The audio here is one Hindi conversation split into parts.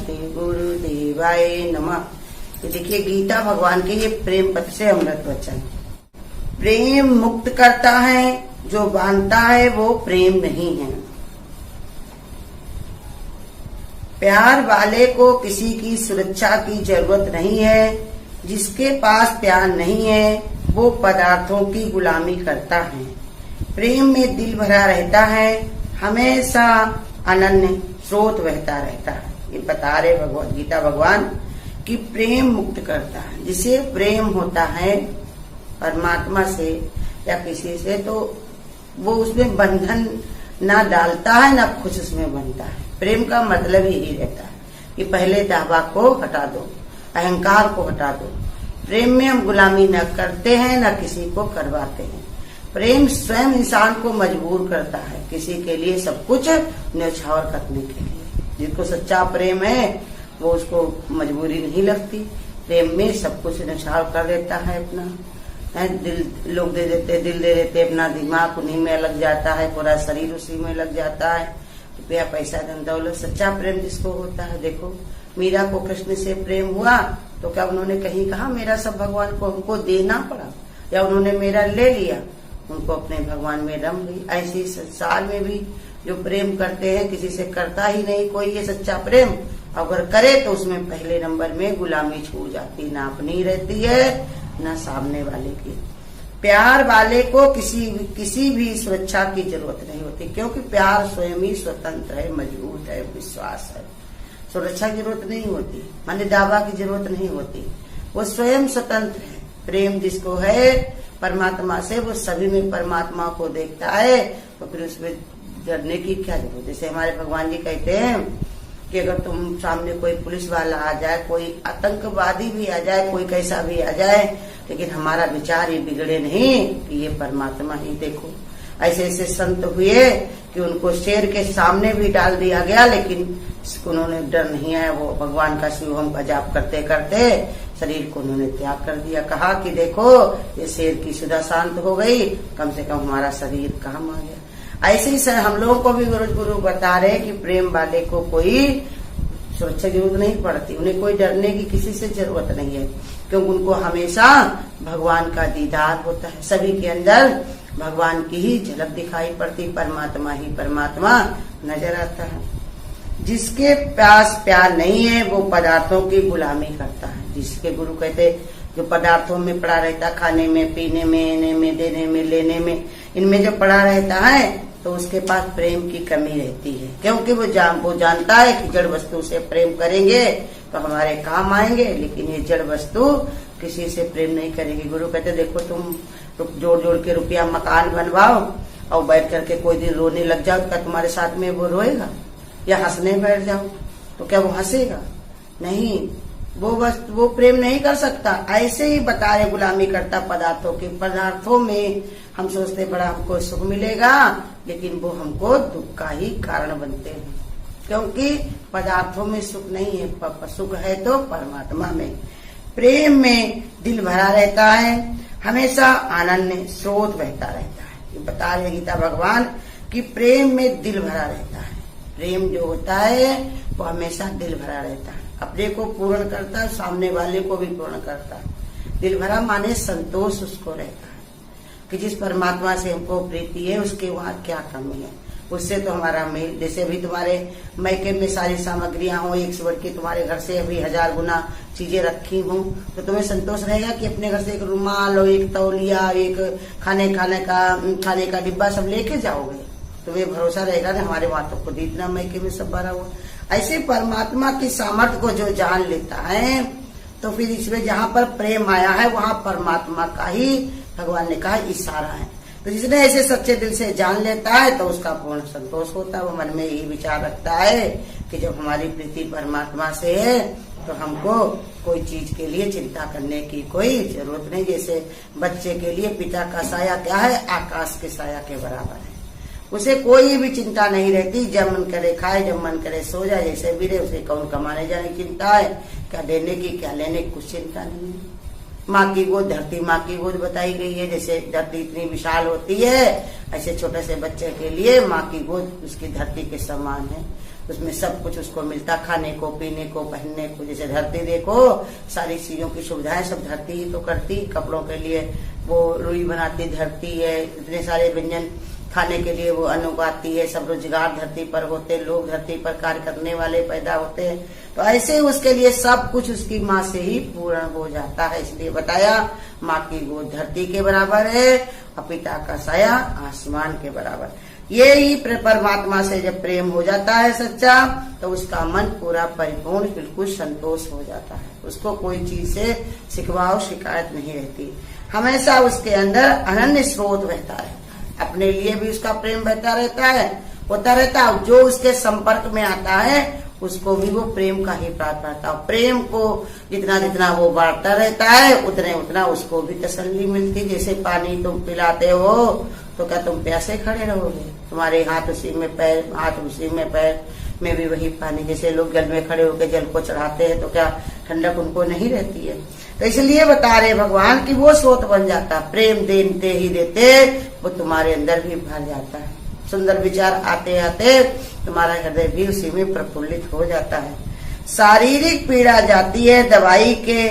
श्री गुरुदेवाय नमः। तो देखिए गीता भगवान के ये प्रेम पथ से अमृत वचन। प्रेम मुक्त करता है, जो बांधता है वो प्रेम नहीं है। प्यार वाले को किसी की सुरक्षा की जरूरत नहीं है। जिसके पास प्यार नहीं है वो पदार्थों की गुलामी करता है। प्रेम में दिल भरा रहता है, हमेशा अनन्य स्रोत बहता रहता है। ये बता रहे भगवद गीता भगवान कि प्रेम मुक्त करता है। जिसे प्रेम होता है परमात्मा से या किसी से, तो वो उसमें बंधन ना डालता है ना कुछ उसमें बनता है। प्रेम का मतलब यही रहता है कि पहले दावा को हटा दो, अहंकार को हटा दो। प्रेम में हम गुलामी न करते हैं न किसी को करवाते हैं। प्रेम स्वयं इंसान को मजबूर करता है किसी के लिए सब कुछ न्यौछावर करने के लिए। जिसको सच्चा प्रेम है वो उसको मजबूरी नहीं लगती। प्रेम में सब कुछ न्यौछावर कर देता है अपना। दिल लोग दे देते, दिल दे देते, अपना दिमाग उन्हीं में लग जाता है, पूरा शरीर उसी में लग जाता है। रुपया पैसा धन दौलत। सच्चा प्रेम जिसको होता है, देखो मीरा को कृष्ण से प्रेम हुआ तो क्या उन्होंने कहीं कहा मेरा सब भगवान को हमको देना पड़ा, या उन्होंने मेरा ले लिया, उनको अपने भगवान में रम गई। ऐसे ही संसार में भी जो प्रेम करते हैं किसी से करता ही नहीं कोई ये सच्चा प्रेम। अगर करे तो उसमें पहले नंबर में गुलामी छूट जाती, ना अपनी रहती है ना सामने वाले की। प्यार वाले को किसी भी सुरक्षा की जरूरत नहीं होती, क्योंकि प्यार स्वयं ही स्वतंत्र है, मजबूत है, विश्वास है। सुरक्षा की जरूरत नहीं होती, माने दावा की जरूरत नहीं होती, वो स्वयं स्वतंत्र है। प्रेम जिसको है परमात्मा से, वो सभी में परमात्मा को देखता है, तो फिर उसमें डरने की क्या जरूरत। जैसे हमारे भगवान जी कहते हैं कि अगर तुम सामने कोई पुलिस वाला आ जाए, कोई आतंकवादी भी आ जाए, कोई कैसा भी आ जाए, लेकिन हमारा विचार ये बिगड़े नहीं कि ये परमात्मा ही देखो। ऐसे ऐसे संत हुए कि उनको शेर के सामने भी डाल दिया गया, लेकिन उन्होंने डर नहीं आया। वो भगवान का शिवम का जाप करते करते शरीर को उन्होंने त्याग कर दिया। कहा कि देखो ये शेर की सुधा शांत हो गई, कम से कम हमारा शरीर काम आ गया। ऐसे ही हम लोगों को भी गुरु बता रहे कि प्रेम वाले को कोई सुरक्षा की जरूरत नहीं पड़ती, उन्हें कोई डरने की किसी से जरूरत नहीं है, क्योंकि उनको हमेशा भगवान का दीदार होता है। सभी के अंदर भगवान की ही झलक दिखाई पड़ती, परमात्मा ही परमात्मा नजर आता है। जिसके पास प्यार नहीं है वो पदार्थों की गुलामी करता है। जिसके गुरु कहते जो पदार्थों में पड़ा रहता, खाने में, पीने में, लेने में, देने में, लेने में, इनमें जो पड़ा रहता है तो उसके पास प्रेम की कमी रहती है, क्योंकि वो जानता है कि जड़ वस्तु से प्रेम करेंगे तो हमारे काम आएंगे, लेकिन ये जड़ वस्तु किसी से प्रेम नहीं करेगी। गुरु कहते देखो तुम जोड़ जोड़ के रुपया मकान बनवाओ और बैठ करके कोई दिन रोने लग जाओ, तो तुम्हारे साथ में वो रोएगा? या हंसने बैठ जाओ तो क्या वो हंसेगा? नहीं, वो प्रेम नहीं कर सकता। ऐसे ही बता रहे गुलामी करता पदार्थों के। पदार्थों में हम सोचते बड़ा हमको सुख मिलेगा, लेकिन वो हमको दुख का ही कारण बनते हैं, क्योंकि पदार्थों में सुख नहीं है, सुख है तो परमात्मा में। प्रेम में दिल भरा रहता है, हमेशा आनंद स्रोत बहता रहता है। ये बता रहे गीता भगवान कि प्रेम में दिल भरा रहता है। प्रेम जो होता है वो हमेशा दिल भरा रहता है, अपने को पूर्ण करता है, सामने वाले को भी पूर्ण करता है। दिल भरा माने संतोष उसको रहता है कि जिस परमात्मा से हमको प्रीति है उसके वहाँ क्या कमी है, उससे तो हमारा मेल। जैसे अभी तुम्हारे मैके में सारी सामग्रियां हो, एक से बढ़ के तुम्हारे घर से अभी 1000 गुना चीजें रखी हूँ, तो तुम्हें संतोष रहेगा कि अपने घर से एक रुमाल और एक तौलिया, एक खाने का डिब्बा सब लेके जाओगे? तुम्हें भरोसा रहेगा ना हमारे वहां तो खुद इतना मैके में सब भरा हुआ। ऐसे परमात्मा की सामर्थ्य को जो जान लेता है तो फिर इसमें जहाँ पर प्रेम आया है वहाँ परमात्मा का ही भगवान ने कहा इशारा है। तो जिसने ऐसे सच्चे दिल से जान लेता है तो उसका पूर्ण संतोष होता है। वो मन में यही विचार रखता है कि जब हमारी प्रीति परमात्मा से है तो हमको कोई चीज के लिए चिंता करने की कोई जरूरत नहीं। जैसे बच्चे के लिए पिता का साया क्या है? आकाश के साया के बराबर है। उसे कोई भी चिंता नहीं रहती, जब मन करे खाए, जब मन करे सो जाए। जैसे बीरे उसे कौन कमाने जाने की चिंता है, क्या देने की क्या लेने की कुछ चिंता नहीं है। माँ की गोद, धरती माँ की गोद बताई गई है। जैसे धरती इतनी विशाल होती है, ऐसे छोटे से बच्चे के लिए माँ की गोद उसकी धरती के समान है। उसमें सब कुछ उसको मिलता, खाने को, पीने को, पहनने को। जैसे धरती देखो, सारी चीजों की सुविधाएं सब धरती ही तो करती। कपड़ों के लिए वो रुई बनाती धरती है, इतने सारे व्यंजन खाने के लिए वो अन्न उगाती है, सब रोजगार धरती पर होते, लोग धरती पर कार्य करने वाले पैदा होते हैं। तो ऐसे उसके लिए सब कुछ उसकी माँ से ही पूर्ण हो जाता है। इसलिए बताया माँ की गोद धरती के बराबर है और पिता का साया आसमान के बराबर। ये ही परमात्मा से जब प्रेम हो जाता है सच्चा, तो उसका मन पूरा परिपूर्ण बिल्कुल संतोष हो जाता है। उसको कोई चीज से शिकवा शिकायत नहीं रहती। हमेशा उसके अंदर अनन्य स्रोत बहता रहता है, अपने लिए भी उसका प्रेम बहता रहता है, होता रहता है। जो उसके संपर्क में आता है उसको भी वो प्रेम का ही प्राप्त करता है। प्रेम को जितना जितना वो बांटता रहता है उतने उतना उसको भी तसल्ली मिलती। जैसे पानी तुम पिलाते हो तो क्या तुम प्यासे खड़े रहोगे? तुम्हारे हाथ उसी में पैर, हाथ उसी में पैर में भी वही पानी। जैसे लोग जल में खड़े होकर जल को चढ़ाते हैं तो क्या ठंडक उनको नहीं रहती है? तो इसलिए बता रहे भगवान कि वो स्रोत बन जाता, प्रेम देते ही देते वो तुम्हारे अंदर भी भर जाता है। सुंदर विचार आते आते तुम्हारा हृदय भी उसी में प्रफुल्लित हो जाता है। शारीरिक पीड़ा जाती है दवाई के,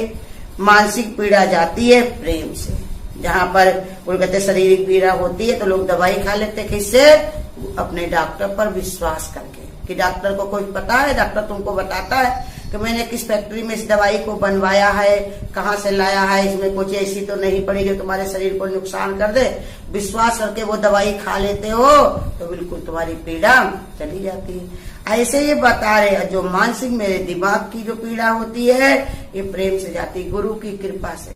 मानसिक पीड़ा जाती है प्रेम से। जहाँ पर वो कहते शारीरिक पीड़ा होती है तो लोग दवाई खा लेते, किससे? अपने डॉक्टर पर विश्वास करके कि डॉक्टर को कुछ पता है, डॉक्टर तुमको बताता है कि मैंने किस फैक्ट्री में इस दवाई को बनवाया है, कहाँ से लाया है, इसमें कुछ ऐसी तो नहीं पड़ी जो तुम्हारे शरीर को नुकसान कर दे। विश्वास करके वो दवाई खा लेते हो तो बिल्कुल तुम्हारी पीड़ा चली जाती है। ऐसे ये बता रहे जो मानसिक मेरे दिमाग की जो पीड़ा होती है ये प्रेम से जाती, गुरु की कृपा से।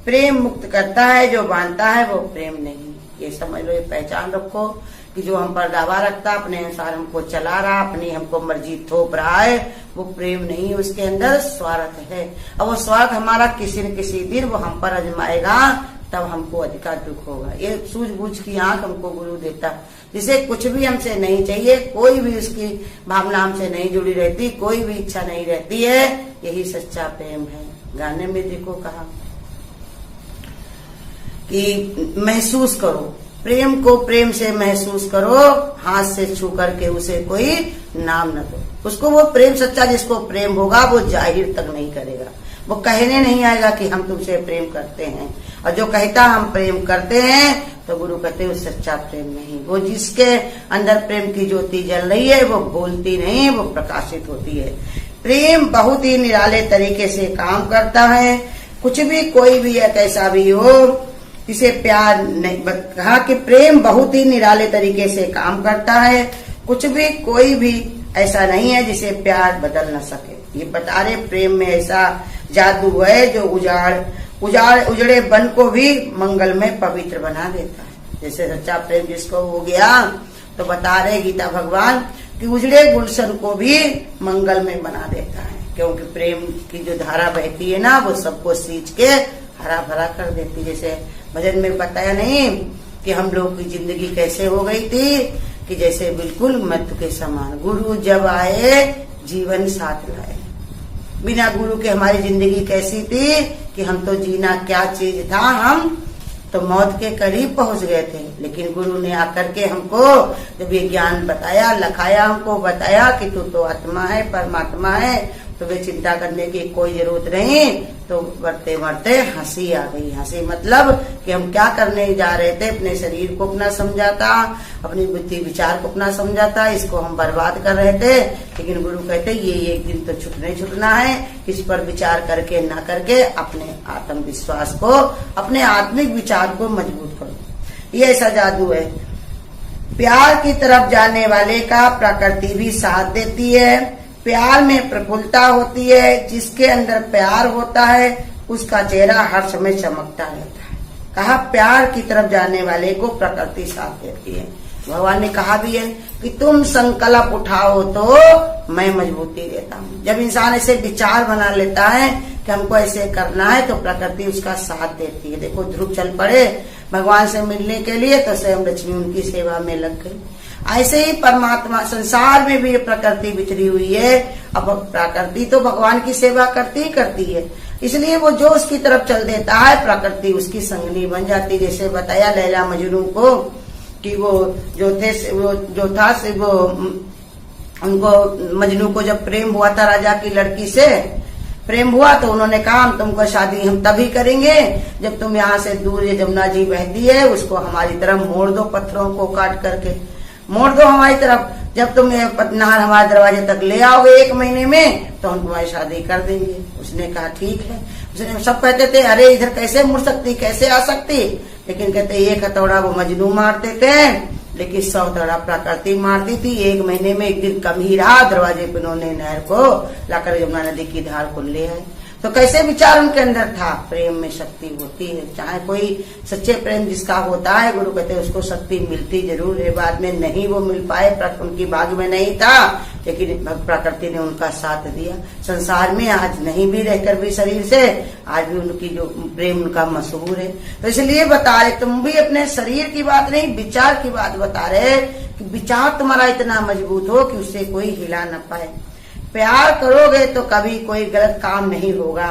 प्रेम मुक्त करता है, जो बांधता है वो प्रेम नहीं। ये समझ लो, ये पहचान रखो कि जो हम पर दावा रखता, अपने अनुसार हमको चला रहा, अपनी हमको मर्जी थोप रहा है, वो प्रेम नहीं है, उसके अंदर स्वार्थ है। और वो स्वार्थ हमारा किसी न किसी दिन वो हम पर आजमाएगा, तब हमको अधिका दुख होगा। ये सूझबूझ की आंख हमको गुरु देता, जिसे कुछ भी हमसे नहीं चाहिए, कोई भी उसकी भावना हमसे नहीं जुड़ी रहती, कोई भी इच्छा नहीं रहती है। यही सच्चा प्रेम है। गाने में देखो कहा कि महसूस करो प्रेम को, प्रेम से महसूस करो, हाथ से छू करके उसे कोई नाम न दो। उसको वो प्रेम सच्चा जिसको प्रेम होगा वो जाहिर तक नहीं करेगा, वो कहने नहीं आएगा कि हम तुमसे प्रेम करते हैं। और जो कहता हम प्रेम करते हैं तो गुरु कहते हैं वो सच्चा प्रेम नहीं। वो जिसके अंदर प्रेम की ज्योति जल रही है वो बोलती नहीं, वो प्रकाशित होती है। प्रेम बहुत ही निराले तरीके से काम करता है। कुछ भी कोई भी है कैसा भी हो, इसे प्यार नहीं, कहा कि प्रेम बहुत ही निराले तरीके से काम करता है। कुछ भी कोई भी ऐसा नहीं है जिसे प्यार बदल न सके। ये बता रहे प्रेम में ऐसा जादू है जो उजड़े वन को भी मंगल में पवित्र बना देता है। जैसे सच्चा प्रेम जिसको हो गया तो बता रहे गीता भगवान कि उजड़े गुलशन को भी मंगल में बना देता है। क्योंकि प्रेम की जो धारा बहती है ना वो सबको सींच के हरा भरा कर देती। जैसे भजन में बताया नहीं कि हम लोग की जिंदगी कैसे हो गई थी कि जैसे बिल्कुल मृत्यु के समान। गुरु जब आए जीवन साथ लाए। बिना गुरु के हमारी जिंदगी कैसी थी कि हम तो जीना क्या चीज था, हम तो मौत के करीब पहुंच गए थे। लेकिन गुरु ने आकर के हमको जब ये ज्ञान बताया, लखाया, हमको बताया कि तू तो आत्मा है, परमात्मा है, तो वे चिंता करने की कोई जरूरत नहीं। तो बढ़ते बढ़ते हंसी आ गई। हंसी मतलब कि हम क्या करने जा रहे थे, अपने शरीर को अपना समझाता, अपनी बुद्धि विचार को अपना समझाता, इसको हम बर्बाद कर रहे थे। लेकिन गुरु कहते ये एक दिन तो छूटना है। इस पर विचार करके ना करके अपने आत्मविश्वास को, अपने आत्मिक विचार को मजबूत करो। ये ऐसा जादू है। प्यार की तरफ जाने वाले का प्रकृति भी साथ देती है। प्यार में प्रफुल्लता होती है। जिसके अंदर प्यार होता है उसका चेहरा हर समय चमकता रहता है। कहा प्यार की तरफ जाने वाले को प्रकृति साथ देती है। भगवान ने कहा भी है कि तुम संकल्प उठाओ तो मैं मजबूती देता हूँ। जब इंसान ऐसे विचार बना लेता है कि हमको ऐसे करना है तो प्रकृति उसका साथ देती है। देखो ध्रुव चल पड़े भगवान से मिलने के लिए तो स्वयं लक्ष्मी उनकी सेवा में लग गई। ऐसे ही परमात्मा संसार में भी ये प्रकृति बिछड़ी हुई है। अब प्रकृति तो भगवान की सेवा करती ही करती है, इसलिए वो जो उसकी तरफ चल देता है प्रकृति उसकी संगनी बन जाती। जैसे बताया लैला मजनू को कि वो जो था वो उनको मजनू को जब प्रेम हुआ था राजा की लड़की से, प्रेम हुआ तो उन्होंने कहा हम तुमको शादी हम तभी करेंगे जब तुम यहाँ से दूर ये जमुना जी बहती है उसको हमारी तरफ मोड़ दो, पत्थरों को काट करके मोड़ दो हमारी तरफ। जब तुम ये नहर हमारे दरवाजे तक ले आओगे 1 महीने में तो हम तुम्हारी शादी कर देंगे। उसने कहा ठीक है। उसने सब कहते थे अरे इधर कैसे मुड़ सकती, कैसे आ सकती, लेकिन कहते 1 हथौड़ा वो मजनू मारते थे लेकिन 100 हथौड़ा प्रकृति मारती थी। 1 महीने में 1 दिन कम ही रहा, दरवाजे पे उन्होंने नहर को लाकर यमुना नदी की धार को ले आए। तो कैसे विचार उनके अंदर था, प्रेम में शक्ति होती है। चाहे कोई सच्चे प्रेम जिसका होता है, गुरु कहते हैं उसको शक्ति मिलती जरूर है। बाद में नहीं वो मिल पाए, उनकी भाग्य में नहीं था, लेकिन प्रकृति ने उनका साथ दिया। संसार में आज नहीं भी रहकर भी शरीर से आज भी उनकी जो प्रेम उनका मशहूर है। तो इसलिए बता रहे तुम भी अपने शरीर की बात नहीं विचार की बात बता रहे कि विचार तुम्हारा इतना मजबूत हो कि उससे कोई हिला न पाए। प्यार करोगे तो कभी कोई गलत काम नहीं होगा।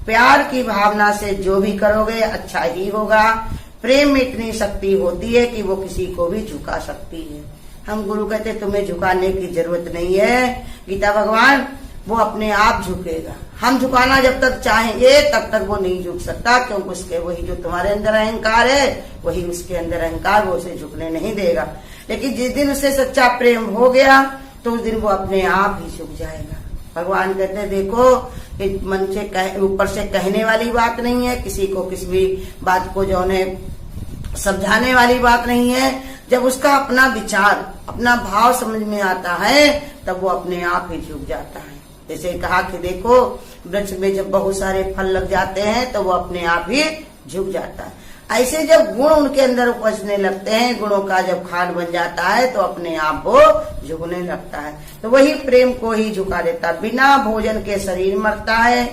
प्यार की भावना से जो भी करोगे अच्छा ही होगा। प्रेम में इतनी शक्ति होती है कि वो किसी को भी झुका सकती है। हम गुरु कहते तुम्हें झुकाने की जरूरत नहीं है। गीता भगवान वो अपने आप झुकेगा। हम झुकाना जब तक चाहेंगे तब तक वो नहीं झुक सकता, क्योंकि उसके वही जो तुम्हारे अंदर अहंकार है वही उसके अंदर अहंकार, वो उसे झुकने नहीं देगा। लेकिन जिस दिन उसे सच्चा प्रेम हो गया तो उस दिन वो अपने आप ही झुक जाएगा। भगवान कहते हैं देखो मन से ऊपर से कहने वाली बात नहीं है, किसी को किसी भी बात को जो है समझाने वाली बात नहीं है। जब उसका अपना विचार अपना भाव समझ में आता है तब वो अपने आप ही झुक जाता है। जैसे कहा कि देखो वृक्ष में जब बहुत सारे फल लग जाते हैं तो वो अपने आप ही झुक जाता है। ऐसे जब गुण उनके अंदर उपजने लगते हैं, गुणों का जब खान बन जाता है तो अपने आप वो झुकने लगता है। तो वही प्रेम को ही झुका देता है। बिना भोजन के शरीर मरता है,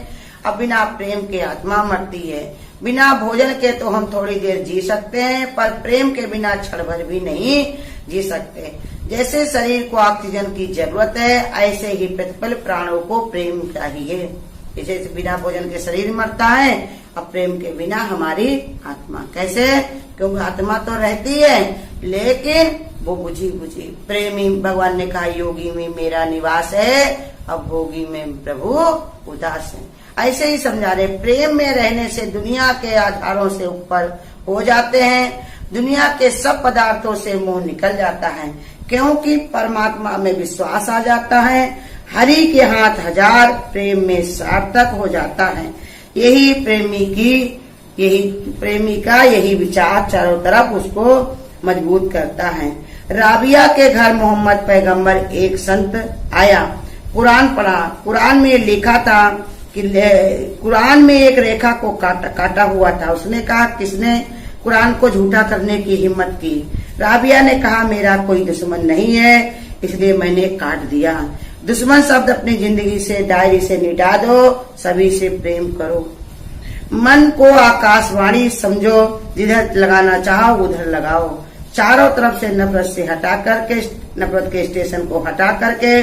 अब बिना प्रेम के आत्मा मरती है। बिना भोजन के तो हम थोड़ी देर जी सकते हैं, पर प्रेम के बिना क्षण भर भी नहीं जी सकते। जैसे शरीर को ऑक्सीजन की जरूरत है, ऐसे ही प्रतिपल प्राणों को प्रेम चाहिए। जैसे बिना भोजन के शरीर मरता है, अब प्रेम के बिना हमारी आत्मा कैसे, क्योंकि आत्मा तो रहती है लेकिन वो बुझी बुझी। प्रेमी भगवान ने कहा योगी में मेरा निवास है, अब भोगी में प्रभु उदास है। ऐसे ही समझा रहे प्रेम में रहने से दुनिया के आधारों से ऊपर हो जाते हैं। दुनिया के सब पदार्थों से मोह निकल जाता है, क्योंकि परमात्मा में विश्वास आ जाता है। हरि के हाथ 1000 प्रेम में सार्थक हो जाता है। यही प्रेमी का यही विचार चारों तरफ उसको मजबूत करता है। राबिया के घर मोहम्मद पैगंबर एक संत आया, कुरान पढ़ा। कुरान में लिखा था कि कुरान में एक रेखा को काटा हुआ था। उसने कहा किसने कुरान को झूठा करने की हिम्मत की। राबिया ने कहा मेरा कोई दुश्मन नहीं है, इसलिए मैंने काट दिया। दुश्मन शब्द अपनी जिंदगी से डायरी से मिटा दो, सभी से प्रेम करो। मन को आकाशवाणी समझो, जिधर लगाना चाहो उधर लगाओ। चारों तरफ से नफरत से हटा करके, नफरत के स्टेशन को हटा करके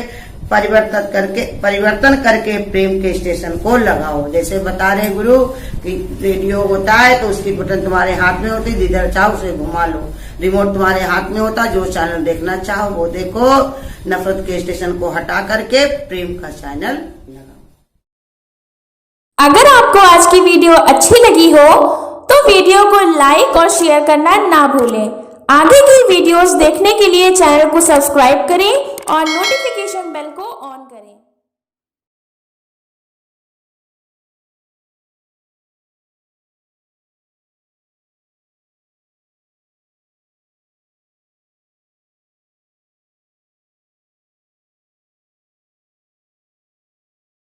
परिवर्तन करके प्रेम के स्टेशन को लगाओ। जैसे बता रहे गुरु कि रेडियो होता है तो उसकी बटन तुम्हारे हाथ में होती, जिधर चाहो उसे घुमा लो। रिमोट तुम्हारे हाथ में होता, जो चैनल देखना चाहो वो देखो। नफरत के स्टेशन को हटा करके प्रेम का चैनल लगाओ। अगर आपको आज की वीडियो अच्छी लगी हो तो वीडियो को लाइक और शेयर करना ना भूलें। आगे की वीडियोस देखने के लिए चैनल को सब्सक्राइब करें और नोटिफिकेशन बेल को ऑन करें।